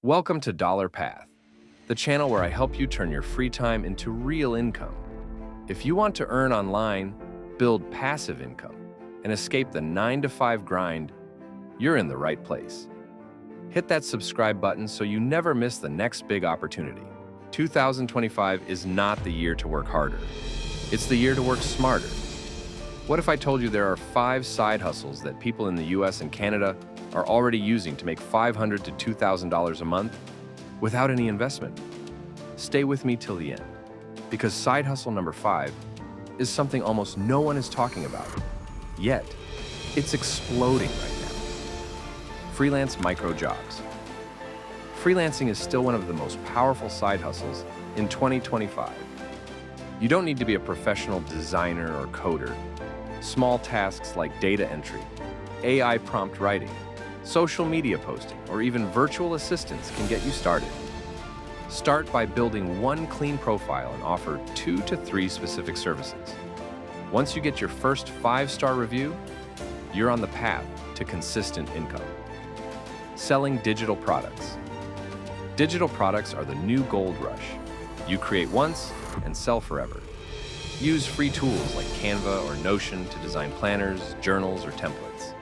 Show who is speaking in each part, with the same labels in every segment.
Speaker 1: Welcome to Dollar Path, the channel where I help you turn your free time into real income. If you want to earn online, build passive income, and escape the 9-to-5 grind, you're in the right place. Hit that subscribe button so you never miss the next big opportunity. 2025 is not the year to work harder. It's the year to work smarter. What if I told you there are 5 side hustles that people in the US and Canada are already using to make $500 to $2,000 a month without any investment? Stay with me till the end, because side hustle number 5 is something almost no one is talking about. Yet, it's exploding right now. Freelance micro jobs. Freelancing is still one of the most powerful side hustles in 2025. You don't need to be a professional designer or coder. Small tasks like data entry, AI prompt writing, social media posting, or even virtual assistants can get you started. Start by building one clean profile and offer 2 to 3 specific services. Once you get your first 5-star review, you're on the path to consistent income. Selling digital products. Digital products are the new gold rush. You create once and sell forever. Use free tools like Canva or Notion to design planners, journals, or templates.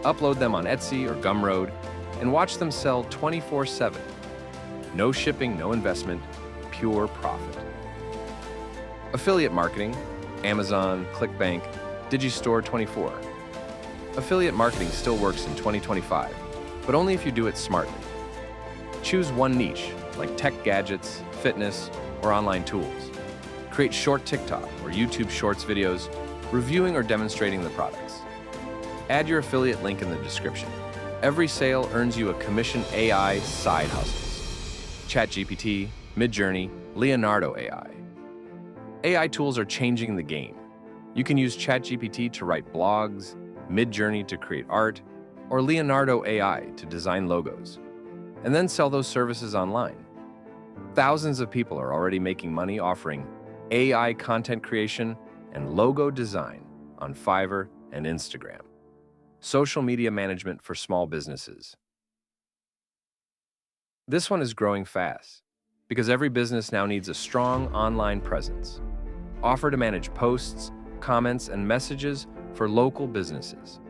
Speaker 1: Upload them on Etsy or Gumroad and watch them sell 24/7. No shipping, no investment, pure profit. Affiliate marketing, Amazon, ClickBank, Digistore24. Affiliate marketing still works in 2025, but only if you do it smartly. Choose one niche, like tech gadgets, fitness, or online tools. Create short TikTok or YouTube Shorts videos reviewing or demonstrating the products. Add your affiliate link in the description. Every sale earns you a commission AI side hustles. ChatGPT, Midjourney, Leonardo AI. AI tools are changing the game. You can use ChatGPT to write blogs, Midjourney to create art, or Leonardo AI to design logos, and then sell those services online. Thousands of people are already making money offering AI content creation and logo design on Fiverr and Instagram. Social media management for small businesses. This one is growing fast because every business now needs a strong online presence. Offer to manage posts, comments, and messages for local businesses.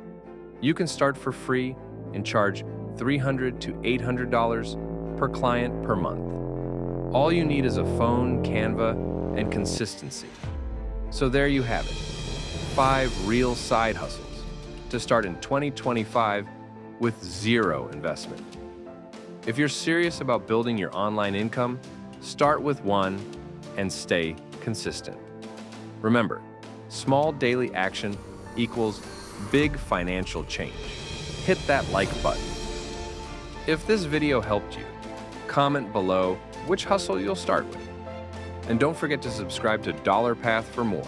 Speaker 1: You can start for free and charge $300 to $800 per client per month. All you need is a phone, Canva, and consistency. So there you have it, 5 real side hustles to start in 2025 with zero investment. If you're serious about building your online income, start with one and stay consistent. Remember, small daily action equals big financial change. Hit that like button. If this video helped you, comment below which hustle you'll start with. And don't forget to subscribe to Dollar Path for more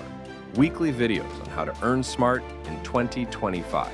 Speaker 1: weekly videos on how to earn smart in 2025.